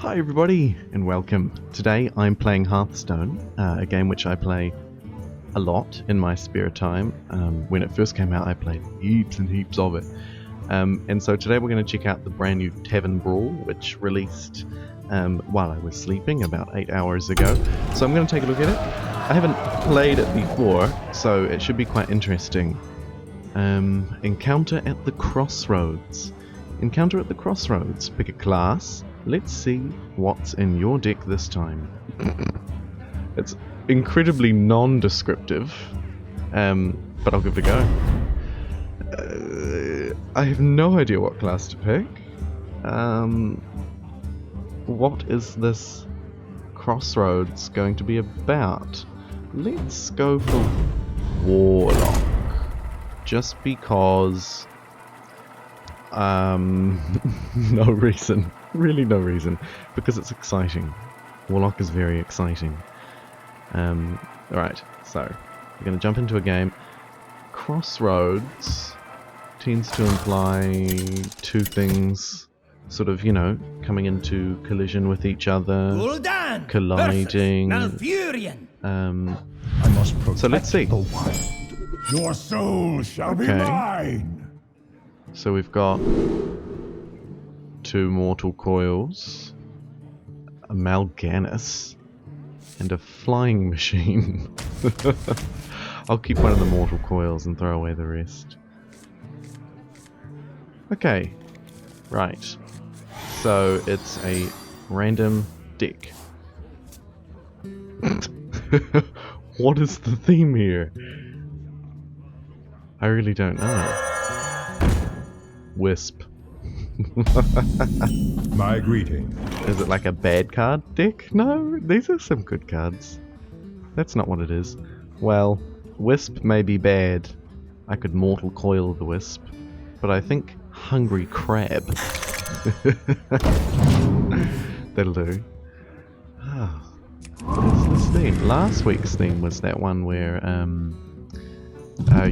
Hi everybody, and welcome. Today I'm playing Hearthstone, a game which I play a lot in my spare time. When it first came out I played heaps and heaps of it. And so today we're going to check out the brand new Tavern Brawl, which released while I was sleeping about 8 hours ago. So I'm going to take a look at it. I haven't played it before, so it should be quite interesting. Encounter at the Crossroads. Encounter at the Crossroads. Pick a class. Let's see what's in your deck this time. It's incredibly non-descriptive, but I'll give it a go. I have no idea what class to pick. What is this Crossroads going to be about? Let's go for Warlock. Just because... no reason. Really no reason. Because it's exciting. Warlock is very exciting. Alright, so we're going to jump into a game. Crossroads tends to imply two things, sort of, you know, coming into collision with each other, colliding. I must protect so let's see. the one. Your soul shall be mine. So we've got two mortal coils, a Mal'Ganis, and a flying machine. I'll keep one of the mortal coils and throw away the rest. Okay, right. So it's a random deck. What is the theme here? I really don't know. Wisp. My greeting. Is it like a bad card deck? No, these are some good cards. That's not what it is. Well, Wisp may be bad. I could mortal coil the Wisp. But I think Hungry Crab. That'll do. What is this theme? Last week's theme was that one where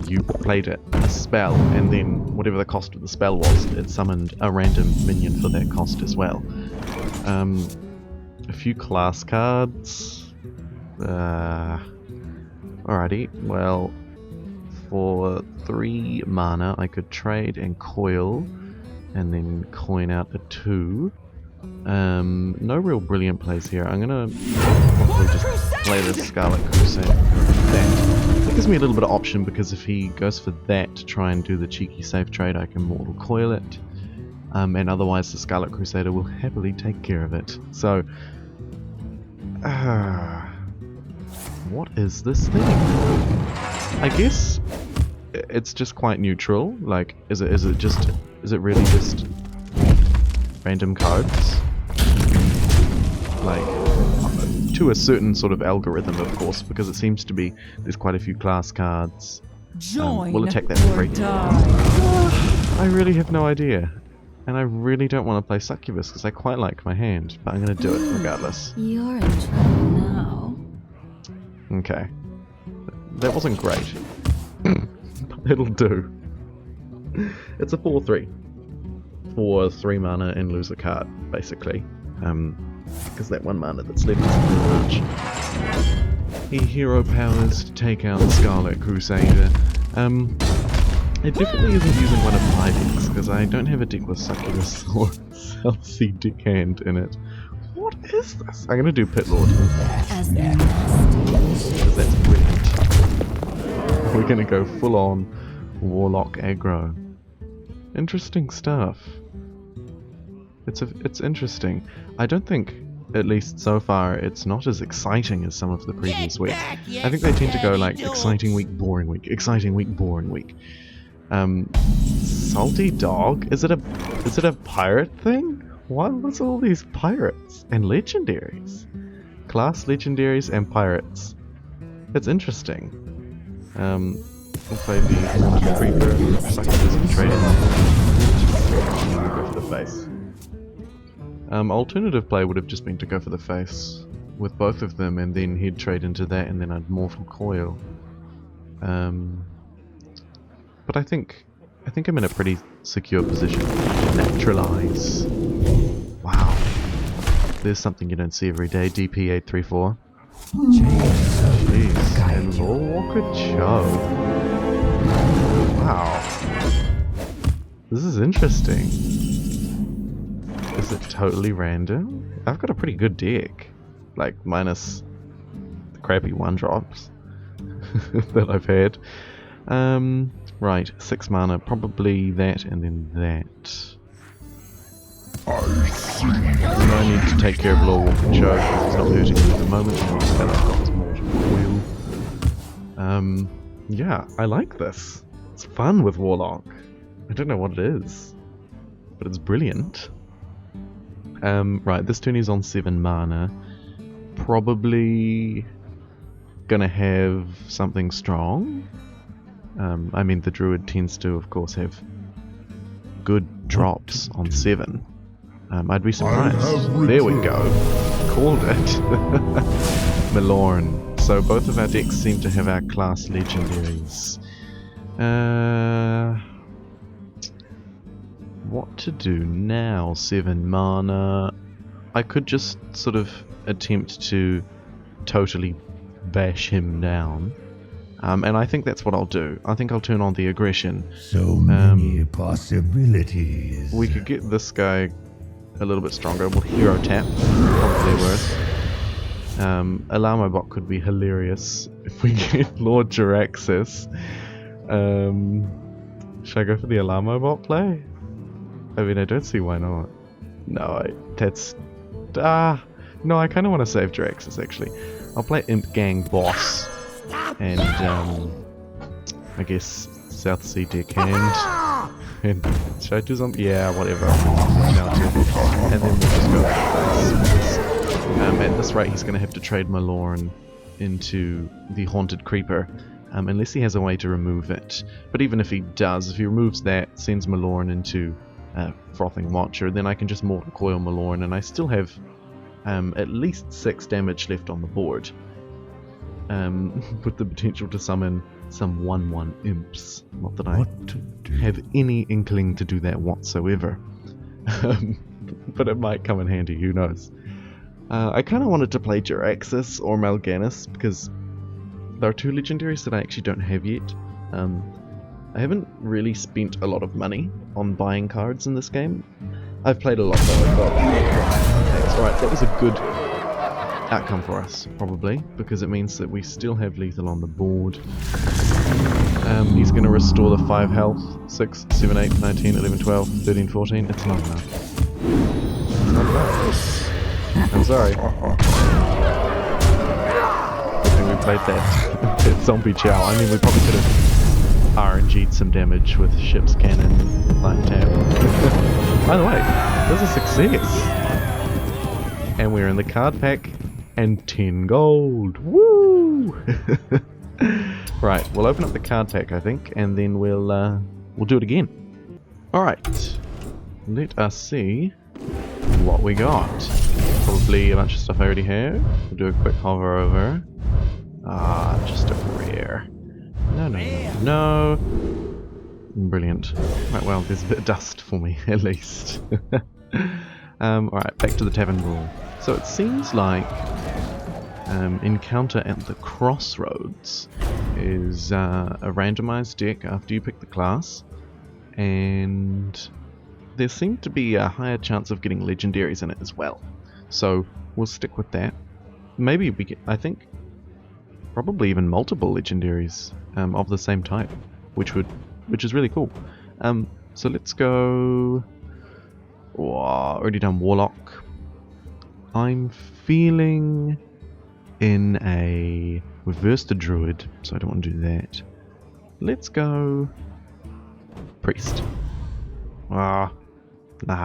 you played a spell, and then whatever the cost of the spell was, it summoned a random minion for that cost as well. A few class cards. Alrighty, well, for 3 mana I could trade and coil, and then coin out a 2. No real brilliant plays here. I'm gonna probably just play the Scarlet Crusade. That gives me a little bit of option, because if he goes for that to try and do the cheeky safe trade, I can mortal coil it. And otherwise the Scarlet Crusader will happily take care of it. So, what is this thing? I guess it's just quite neutral. Like, is it really just random cards? Like, to a certain sort of algorithm, of course, because it seems to be there's quite a few class cards. We'll attack that for free. I really have no idea, and I really don't want to play Succubus because I quite like my hand, but I'm going to do it regardless. You're in trouble now. Okay, that wasn't great, but it'll do. It's a 4/3 for 3 mana and lose a card, basically. Because that 1 mana that's left isn't very much. He hero powers to take out the Scarlet Crusader. It definitely isn't using one of my decks, because I don't have a deck with Succubus or Celsi Deckhand in it. What is this? I'm gonna do Pit Lord. Because that's brilliant. We're gonna go full on Warlock aggro. Interesting stuff. It's interesting. I don't think, at least so far, it's not as exciting as some of the previous weeks. I think they tend to go like exciting week, boring week, exciting week, boring week. Salty Dog? Is it a pirate thing? What's all these pirates and legendaries? Class legendaries and pirates. It's interesting. We'll play the Haunted Creeper, Succubus and trade it. We'll go for the face. Alternative play would have just been to go for the face with both of them, and then he'd trade into that, and then I'd mortal coil. But I think I'm in a pretty secure position. Naturalize. Wow. There's something you don't see every day. DP834. Jeez. And Lawwalker Cho. Wow. This is interesting. Is it totally random? I've got a pretty good deck. Like, minus the crappy 1-drops that I've had. Right, 6 mana. Probably that and then that. I need to take care of Lawwalker Cho because he's not hurting me at the moment. And I've got his mortal coil. Yeah, I like this. It's fun with Warlock. I don't know what it is, but it's brilliant. Right, this turn is on 7 mana. Probably gonna have something strong. I mean, the Druid tends to, of course, have good drops on 7. I'd be surprised. There we go. Called it. Malorn. So both of our decks seem to have our class legendaries. What to do now? 7 mana. I could just sort of attempt to totally bash him down. And I think that's what I'll do. I think I'll turn on the aggression. So many possibilities. We could get this guy a little bit stronger. We'll hero tap. Probably worse. Alarmobot could be hilarious if we get Lord Jiraxis. Should I go for the Alarmobot play? I mean, I don't see why not. No, no, I kind of want to save Jiraxis, actually. I'll play Imp Gang Boss. And, I guess South Sea Deckhand. And should I do something? Yeah, whatever. And then we'll just go like this. At this rate, he's going to have to trade Malorn into the Haunted Creeper. Unless he has a way to remove it. But even if he does, if he removes that, sends Malorn into Frothing Watcher, then I can just Mortal Coil Malorn, and I still have at least 6 damage left on the board. With the potential to summon some 1/1 imps. Not that I have any inkling to do that whatsoever. But it might come in handy, who knows. I kind of wanted to play Jiraxis or Mal'Ganis, because there are 2 legendaries that I actually don't have yet. I haven't really spent a lot of money on buying cards in this game. I've played a lot though. I've got that's right, that was a good outcome for us, probably, because it means that we still have lethal on the board. He's going to restore the 5 health. 6, 7, 8, 19, 11, 12, 13, 14. It's not enough. It's not enough. I'm sorry. I think we played that zombie chow. I mean, we probably could have RNG'd some damage with Ship's Cannon, Light Tab. By the way, there's a success! And we're in the card pack, and 10 gold! Woo! Right, we'll open up the card pack, I think, and then we'll do it again. Alright, let us see what we got. Probably a bunch of stuff I already have. We'll do a quick hover over. Just a rare. No. Brilliant. Right, well, there's a bit of dust for me, at least. Alright, back to the Tavern Brawl. So it seems like Encounter at the Crossroads is a randomized deck after you pick the class, and there seemed to be a higher chance of getting legendaries in it as well. So we'll stick with that. Maybe we get, I think, probably even multiple legendaries of the same type, which is really cool. So let's go. Already done Warlock. I'm feeling in a reverse the Druid, so I don't want to do that. Let's go Priest. Nah,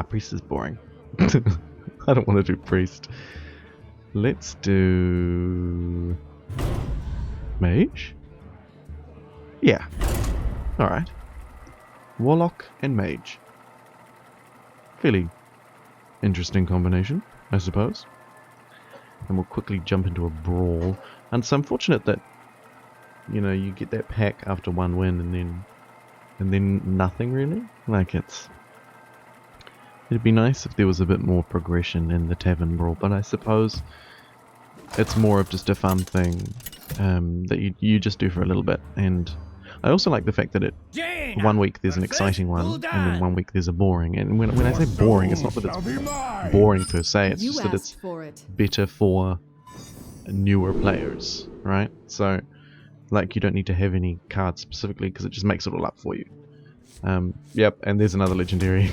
Priest is boring. I don't want to do Priest. Let's do Mage? Yeah. Alright. Warlock and Mage. Fairly interesting combination, I suppose. And we'll quickly jump into a brawl. And it's unfortunate that, you know, you get that pack after one win and then nothing really. Like, it's It'd be nice if there was a bit more progression in the Tavern Brawl, but I suppose it's more of just a fun thing that you just do for a little bit. And I also like the fact that one week there's an exciting one, and then one week there's a boring. And when I say boring, it's not that it's boring per se, it's just that it's better for newer players, right? So, like, you don't need to have any cards specifically because it just makes it all up for you. Yep, and there's another legendary.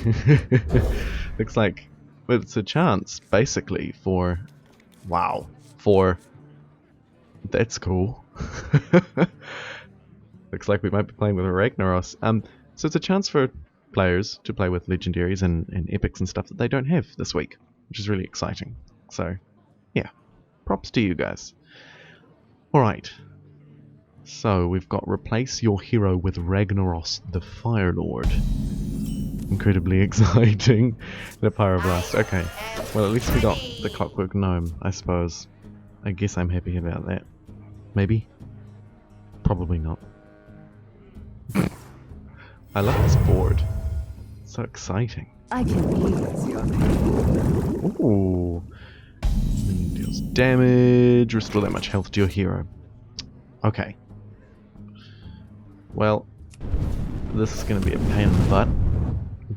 Looks like it's a chance, basically, for... Wow. For... That's cool. Looks like we might be playing with a Ragnaros. So it's a chance for players to play with legendaries and epics and stuff that they don't have this week, which is really exciting. So, yeah. Props to you guys. Alright. So, we've got replace your hero with Ragnaros the Fire Lord. Incredibly exciting. The Pyroblast. Okay. Well, at least we got the Clockwork Gnome, I suppose. I guess I'm happy about that. Maybe? Probably not. I love this board. It's so exciting. I can believe it's your name. Ooh. Deals damage. Restore that much health to your hero. Okay. Well, this is going to be a pain in the butt.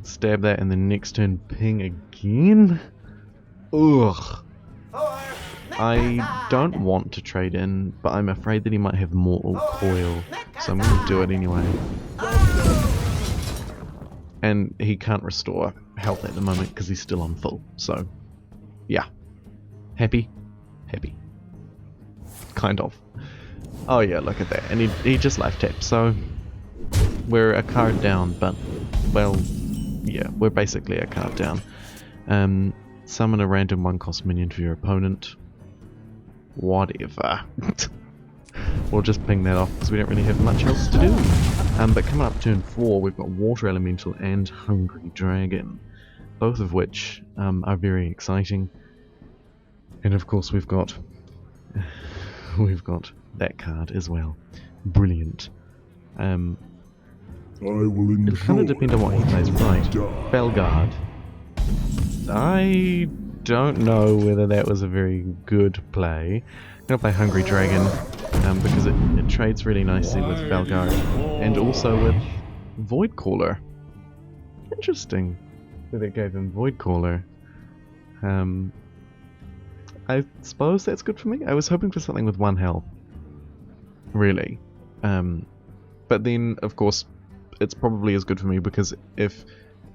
Stab that and then next turn ping again? Ugh. I don't want to trade in, but I'm afraid that he might have Mortal Coil, so I'm going to do it anyway. And he can't restore health at the moment because he's still on full, so yeah. Happy? Happy. Kind of. Oh yeah, look at that. And he just life tapped, so we're a card down, but, well, yeah, we're basically a card down. Summon a random 1-cost minion for your opponent. Whatever. We'll just ping that off because we don't really have much else to do. But coming up turn 4, we've got Water Elemental and Hungry Dragon, both of which are very exciting. And of course we've got that card as well. Brilliant. It'll kind of depend on what he plays. Right, Felguard. I don't know whether that was a very good play. I'm going to play Hungry Dragon because it trades really nicely with Felguard and also with Voidcaller. Interesting that it gave him Voidcaller. I suppose that's good for me. I was hoping for something with 1 health. Really. But then, of course, it's probably as good for me because if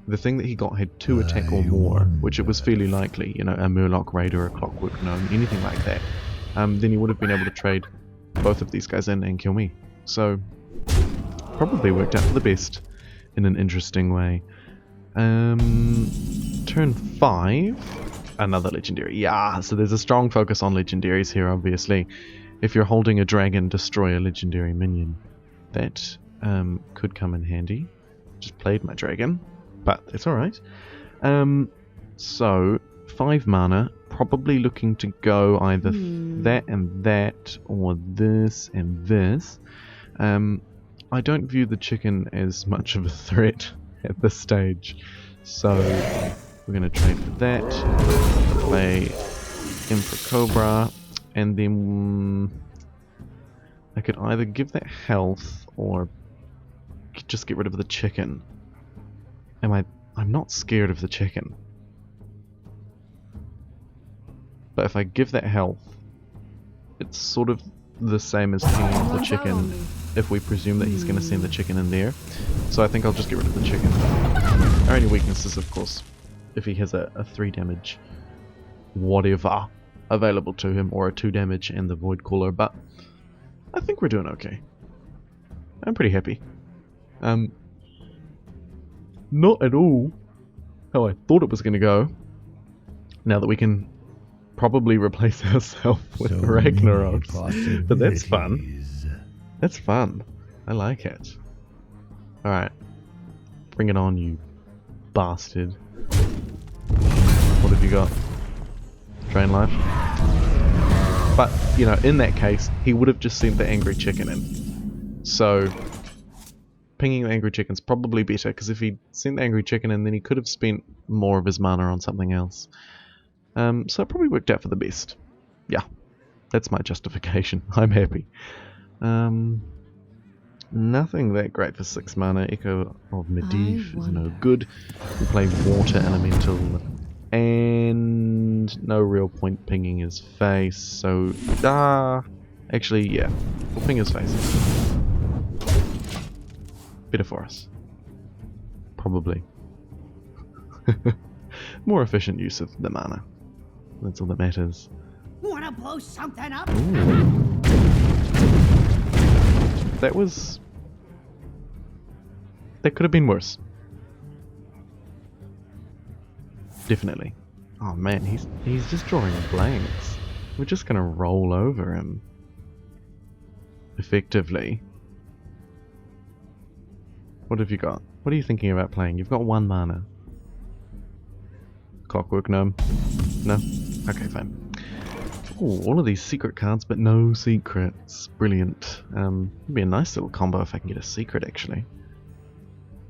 the thing that he got had 2 attack or more, which it was fairly likely, you know, a Murloc Raider, a Clockwork Gnome, anything like that, then he would have been able to trade both of these guys in and kill me. So, probably worked out for the best in an interesting way. Turn 5, another legendary. Yeah, so there's a strong focus on legendaries here, obviously. If you're holding a dragon, destroy a legendary minion. That could come in handy. Just played my dragon, but it's alright. So, 5 mana, probably looking to go either that and that, or this and this. I don't view the chicken as much of a threat at this stage, so we're going to trade for that, play Emperor Cobra, and then I could either give that health or just get rid of the chicken. I'm not scared of the chicken. But if I give that health, it's sort of the same as pinging off the chicken if we presume that he's going to send the chicken in there. So I think I'll just get rid of the chicken. Our only weakness is, of course, if he has a 3 damage whatever available to him, or a 2 damage and the Voidcaller, but I think we're doing okay. I'm pretty happy. Not at all how I thought it was going to go. Now that we can probably replace ourselves with Ragnaros. But that's fun. That's fun. I like it. Alright. Bring it on, you bastard. What have you got? Drain life? But, you know, in that case, he would have just sent the angry chicken in. So, pinging the Angry Chicken's probably better, because if he sent the Angry Chicken in, then he could have spent more of his mana on something else. So it probably worked out for the best. Yeah, that's my justification. I'm happy. Nothing that great for 6 mana. Echo of Medivh is no good. We play Water Elemental, and no real point pinging his face, so... actually, yeah, we'll ping his face. Better for us. Probably. More efficient use of the mana. That's all that matters. Wanna blow something up? Ooh. That was... That could have been worse. Definitely. Oh man, he's just drawing blanks. We're just gonna roll over him. Effectively. What have you got? What are you thinking about playing? You've got 1 mana. Clockwork Gnome? No? Okay, fine. Ooh, all of these secret cards, but no secrets. Brilliant. It'd be a nice little combo if I can get a secret, actually.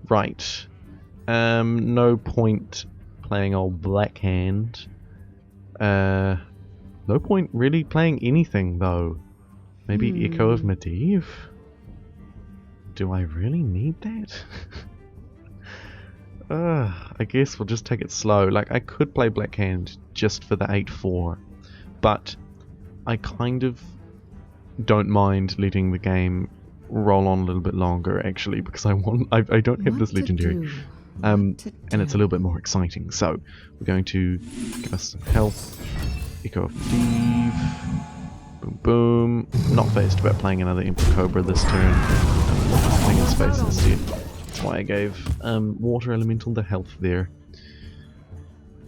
Right. No point playing old Black Hand. No point really playing anything, though. Maybe Echo of Medivh? Do I really need that? I guess we'll just take it slow. Like, I could play Black Hand just for the 8-4, but I kind of don't mind letting the game roll on a little bit longer, actually, because I don't have this legendary, and it's a little bit more exciting. So we're going to give us some health. Echo of Medivh. Boom, boom. Not phased about playing another Emperor Cobra this turn. Playing in space instead. That's why I gave Water Elemental the health there.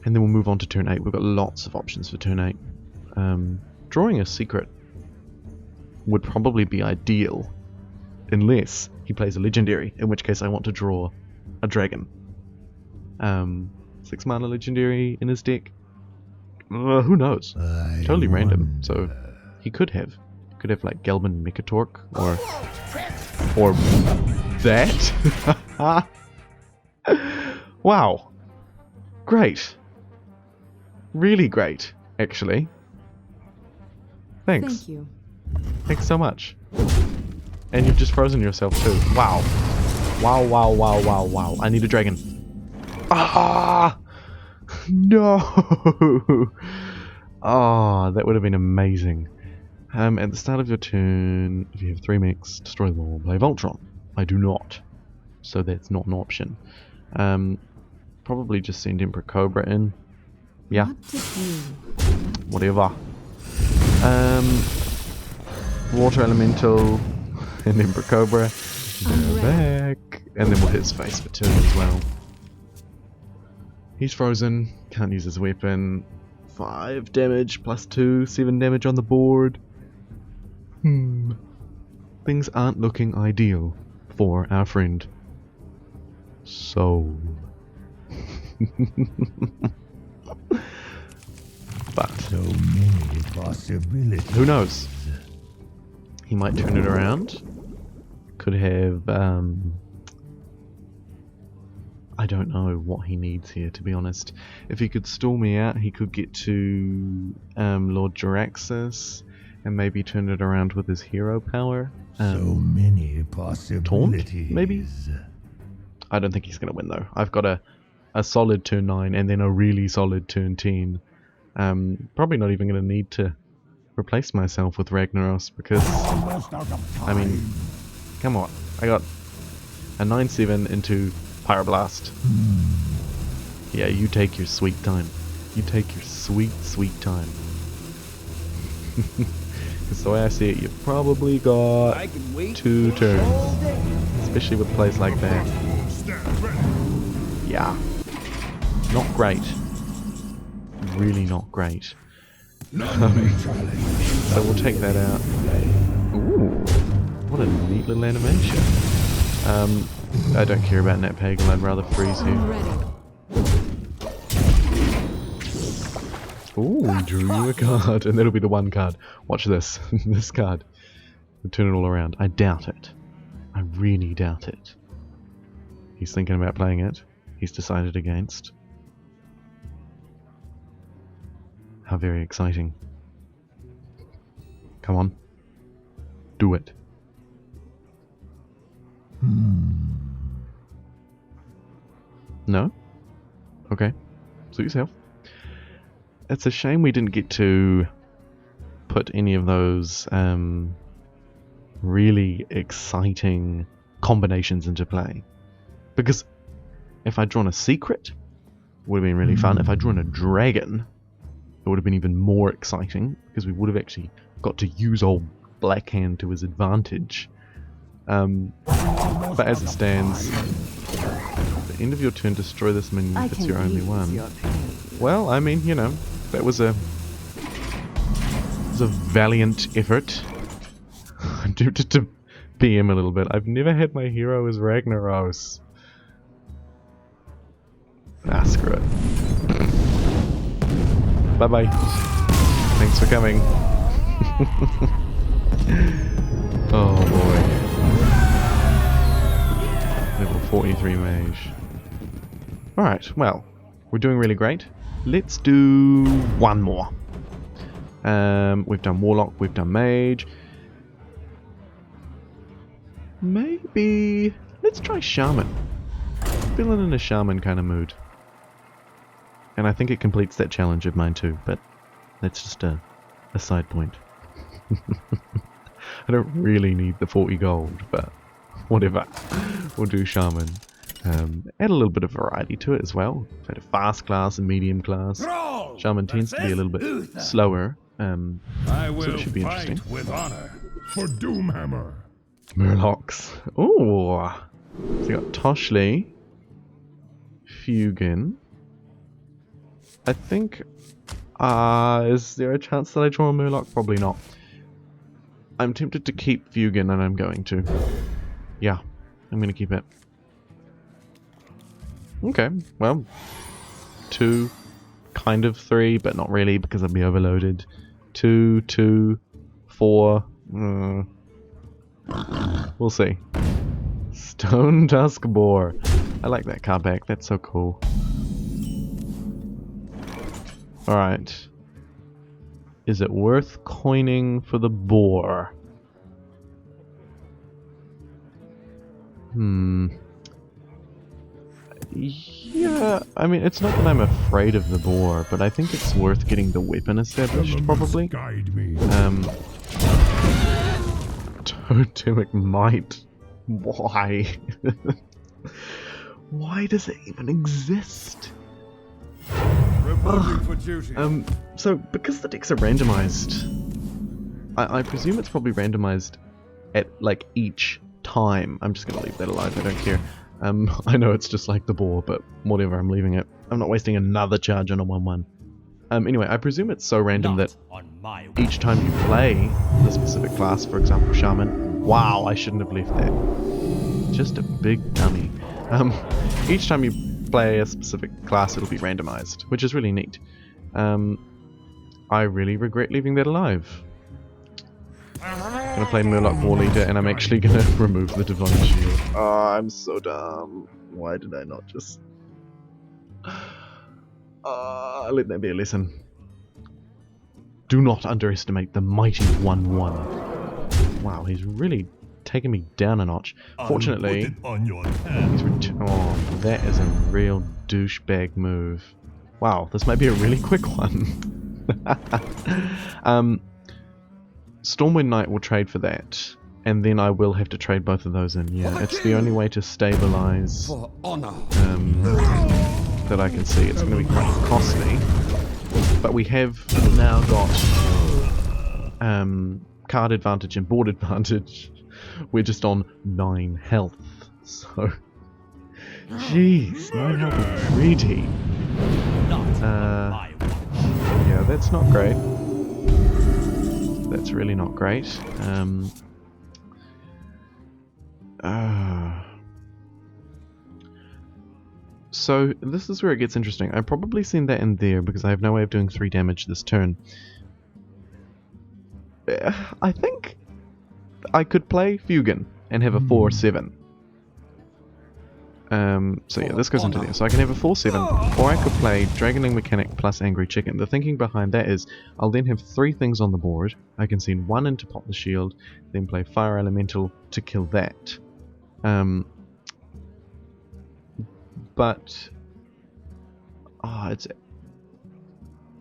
And then we'll move on to turn 8. We've got lots of options for turn 8. Drawing a secret would probably be ideal, unless he plays a legendary, in which case I want to draw a dragon. 6 mana legendary in his deck. Who knows? Totally random. So he could have like Gelman Mekatork or that. Wow. Great. Really great, actually. Thanks. Thank you. Thanks so much. And you've just frozen yourself too. Wow. Wow, wow, wow, wow, wow. I need a dragon. Ah! No! Ah, that would have been amazing. At the start of your turn, if you have 3 mechs, destroy them all. Play Voltron. I do not. So that's not an option. Probably just send Emperor Cobra in. Yeah. Whatever. Water Elemental and Emperor Cobra. They're back. And then we'll hit his face for turn as well. He's frozen. Can't use his weapon. 5 damage plus 2. 7 damage on the board. Things aren't looking ideal for our friend. So... But So many possibilities. who knows? He might turn it around. Could have, I don't know what he needs here, to be honest. If he could stall me out, he could get to Lord Jaraxxus and maybe turn it around with his hero power. So many possibilities. Taunt, maybe? I don't think he's going to win, though. I've got a solid turn 9 and then a really solid turn 10. Probably not even going to need to replace myself with Ragnaros because, I mean, come on. I got a 9/7 into Pyroblast. Yeah, you take your sweet time. You take your sweet, sweet time. Because the way I see it, you've probably got 2 turns. Especially with plays like that. Yeah. Not great. Really not great. So we'll take that out. Ooh, what a neat little animation. I don't care about Net Pagan, I'd rather freeze here. Ooh, we drew a card, and that'll be the one card. Watch this. This card. We'll turn it all around. I doubt it. I really doubt it. He's thinking about playing it. He's decided against. How very exciting. Come on. Do it. No? Okay. Suit yourself. It's a shame we didn't get to put any of those really exciting combinations into play. Because if I'd drawn a secret, it would have been really fun. If I'd drawn a dragon, it would have been even more exciting, because we would have actually got to use old Blackhand to his advantage. But as it stands, at the end of your turn, destroy this minion if it's your only one. Well, I mean, you know, that was a valiant effort. I'm tempted to BM a little bit. I've never had my hero as Ragnaros. Ah, screw it. Bye-bye. Thanks for coming. Oh boy. Level 43 Mage. Alright, well, we're doing really great. Let's do one more. We've done Warlock, we've done Mage. Maybe... let's try Shaman. Feeling in a Shaman kind of mood. And I think it completes that challenge of mine too, but that's just a side point. I don't really need the 40 gold, but whatever. We'll do Shaman. Add a little bit of variety to it as well. I've had a fast class and medium class. Shaman tends to be a little bit slower, so it should be interesting. With honor for Doomhammer. Murlocs. Ooh. So you got Toshli, Fugin. I think, is there a chance that I draw a Murloc? Probably not. I'm tempted to keep Fugin, and I'm going to. Yeah, I'm going to keep it. Okay, well, 2, kind of 3, but not really because I'd be overloaded. 2, 2, 4, we'll see. Stone Tusk Boar. I like that card back, that's so cool. Alright. Is it worth coining for the boar? Yeah, I mean, it's not that I'm afraid of the boar, but I think it's worth getting the weapon established, probably. Guide me. Totemic Might. Why? Why does it even exist? Reporting for duty. So, because the decks are randomized, I presume it's probably randomized at, like, each time. I'm just gonna leave that alive, I don't care. I know it's just like the boar, but whatever, I'm leaving it. I'm not wasting another charge on a 1-1. Anyway, I presume it's so random that each time you play the specific class, for example, Shaman... Wow, I shouldn't have left that. Just a big dummy. Each time you play a specific class, it'll be randomized, which is really neat. I really regret leaving that alive. I'm gonna play Murloc War Leader, and I'm actually gonna remove the Divine Shield. Oh, I'm so dumb. Why did I not just... let that be a lesson. Do not underestimate the mighty 1-1. Wow, he's really taken me down a notch. Fortunately, he's oh, that is a real douchebag move. Wow, this might be a really quick one. Stormwind Knight will trade for that, and then I will have to trade both of those in. Yeah, it's the only way to stabilize that I can see. It's going to be quite costly, but we have now got card advantage and board advantage. We're just on 9 health, so jeez, 9 health is pretty. Yeah, that's not great. That's really not great. So this is where it gets interesting. I've probably seen that in there because I have no way of doing 3 damage this turn. I think I could play Fugin and have a 4/7. So yeah, this goes into there. So I can have a 4/7, or I could play Dragoning Mechanic plus Angry Chicken. The thinking behind that is, I'll then have 3 things on the board. I can send 1 in to pop the shield, then play Fire Elemental to kill that. But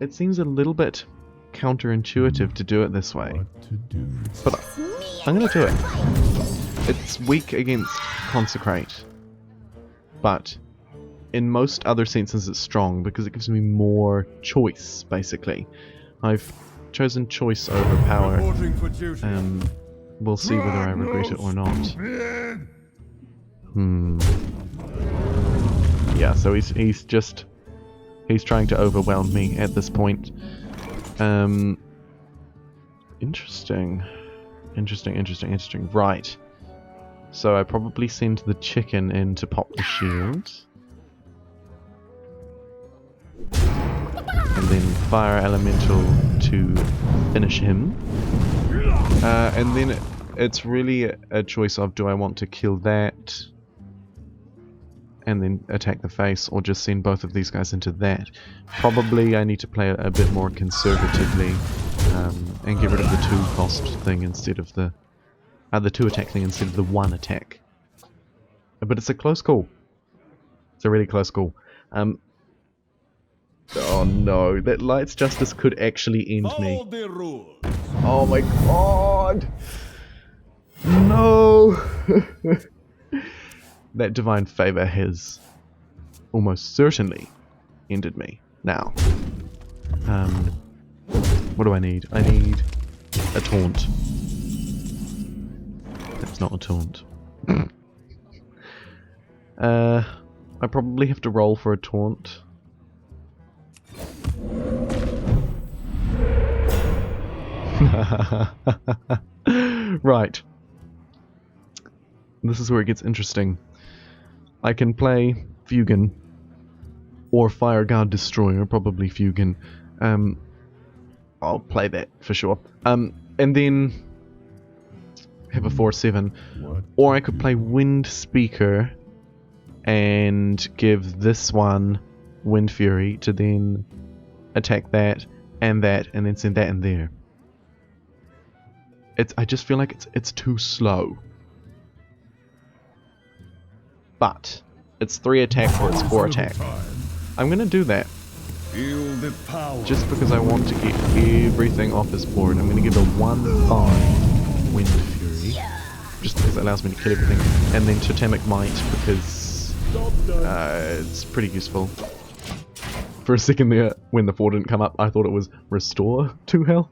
it seems a little bit counterintuitive to do it this way. But I'm gonna do it. It's weak against Consecrate, but in most other senses it's strong because it gives me more choice, basically. I've chosen choice over power. We'll see whether I regret it or not. Yeah, so he's trying to overwhelm me at this point. Interesting. Right. So I probably send the chicken in to pop the shield. And then Fire Elemental to finish him. And then it's really a choice of, do I want to kill that and then attack the face, or just send both of these guys into that? Probably I need to play a bit more conservatively and get rid of the 2-cost thing instead of the 2-attack thing instead of the 1-attack. But it's a close call. It's a really close call. Oh no, that Light's Justice could actually end me. Oh my god! No! That Divine Favor has almost certainly ended me. Now, what do I need? I need a taunt. That's not a taunt. I probably have to roll for a taunt. Right. This is where it gets interesting. I can play Fugan or Fireguard Destroyer, probably Fugan. I'll play that for sure. And then have a 4/7. Or I could play Wind Speaker and give this one Wind Fury to then attack that, and then send that in there. I just feel like it's too slow. But it's 3 attack or it's 4 attack. I'm gonna do that. Just because I want to get everything off his board. I'm gonna give a 1/5 Wind Fury. Just because it allows me to kill everything. And then Totemic Might because it's pretty useful. For a second there, when the 4 didn't come up, I thought it was restore 2 health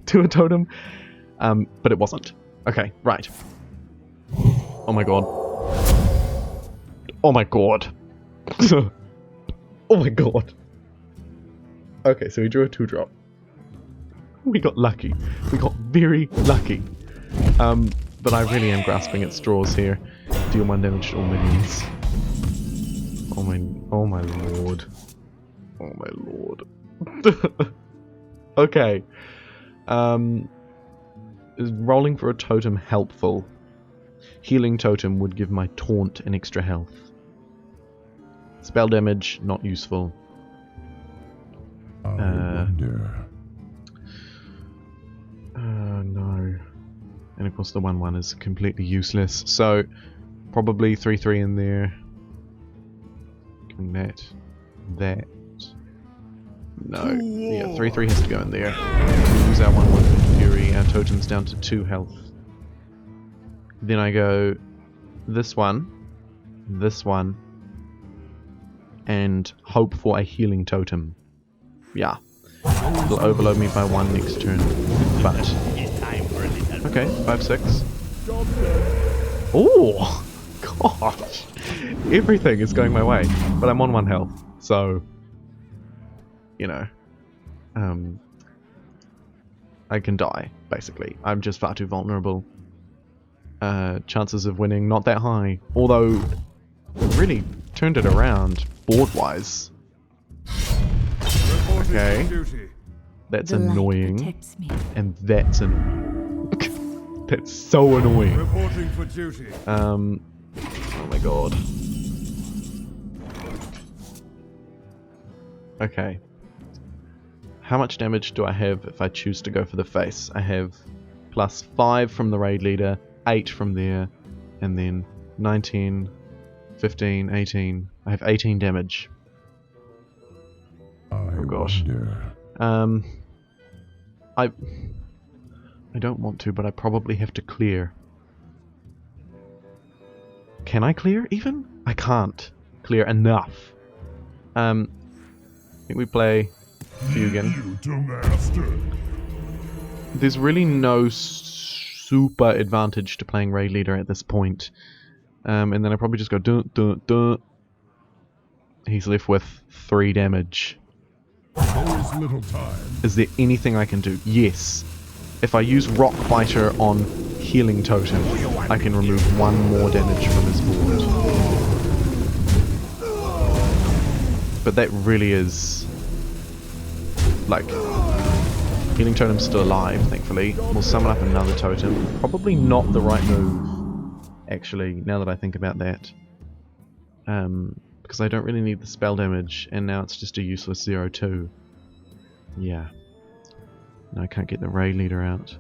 to a totem. But it wasn't. Okay, right. Oh my god. Oh my god. Oh my god. Okay, so we drew a 2-drop. We got lucky. We got very lucky. But I really am grasping at straws here. Deal 1 damage to all minions. Oh my lord. Oh my lord. Okay. Is rolling for a totem helpful? Healing totem would give my taunt an extra health. Spell damage, not useful. No. And of course the 1/1 is completely useless. So probably 3/3 in there. Giving that. No. Yeah, 3/3 has to go in there. Use our 1/1 Fury. Our totem's down to 2 health. Then I go this one, and hope for a healing totem. Yeah. It'll overload me by 1 next turn. But okay, 5/6. Oh gosh. Everything is going my way. But I'm on 1 health, so you know. I can die, basically. I'm just far too vulnerable. Chances of winning not that high. Although really turned it around board-wise. Okay. That's annoying. And that's annoying. That's so annoying. Oh my god. Okay. How much damage do I have if I choose to go for the face? I have plus 5 from the raid leader, 8 from there, and then 19, 15, 18. I have 18 damage. Oh gosh. I don't want to, but I probably have to clear. Can I clear even? I can't clear enough. I think we play Fugan. There's really no super advantage to playing raid leader at this point. And then I probably just go dun dun dun. He's left with 3 damage. Little time. Is there anything I can do? Yes. If I use Rock Biter on Healing Totem, I can remove 1 more damage from his board. But that really is... like... Healing Totem's still alive, thankfully. We'll summon up another totem. Probably not the right move, actually, now that I think about that. Because I don't really need the spell damage, and now it's just a useless 0-2. Yeah. No, I can't get the raid leader out.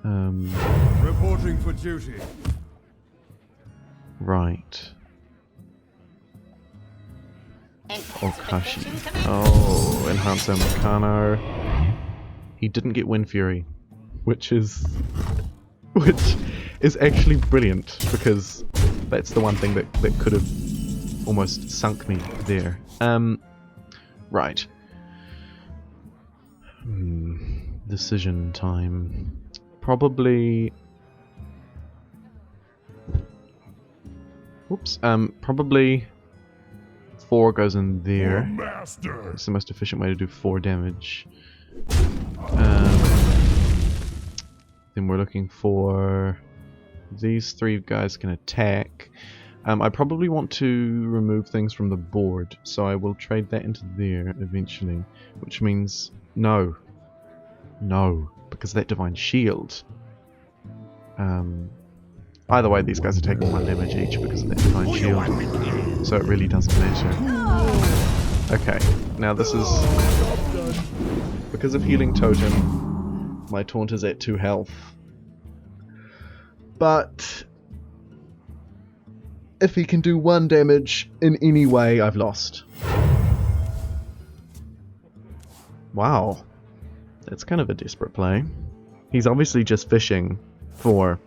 Reporting for duty. Right. Okashi. Oh, Enhancer Meccano. He didn't get Wind Fury, which is actually brilliant, because that's the one thing that could have almost sunk me there. Right. Decision time. Probably... Whoops. Probably 4 goes in there. It's the most efficient way to do 4 damage. Then we're looking for... These 3 guys can attack. I probably want to remove things from the board, so I will trade that into there eventually. Which means... No. No. Because that Divine Shield. Either way, these guys are taking 1 damage each because of that Divine Shield. So it really doesn't matter. Okay. Now this is... Because of Healing Totem, my taunt is at 2 health. But... if he can do 1 damage in any way, I've lost. Wow. That's kind of a desperate play. He's obviously just fishing for...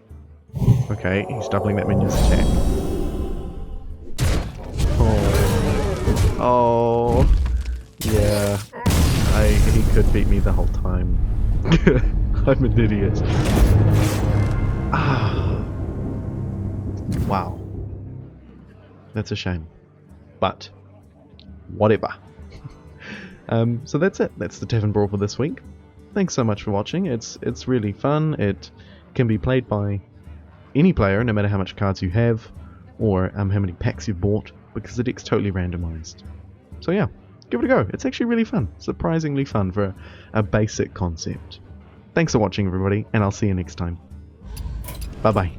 Okay, he's doubling that minion's attack. Oh. Oh. Yeah. He could beat me the whole time. I'm an idiot. Ah. Wow. That's a shame. But, whatever. So that's it. That's the Tavern Brawl for this week. Thanks so much for watching. It's really fun. It can be played by any player, no matter how much cards you have, or how many packs you've bought, because the deck's totally randomized. So yeah, give it a go. It's actually really fun. Surprisingly fun for a basic concept. Thanks for watching, everybody, and I'll see you next time. Bye-bye.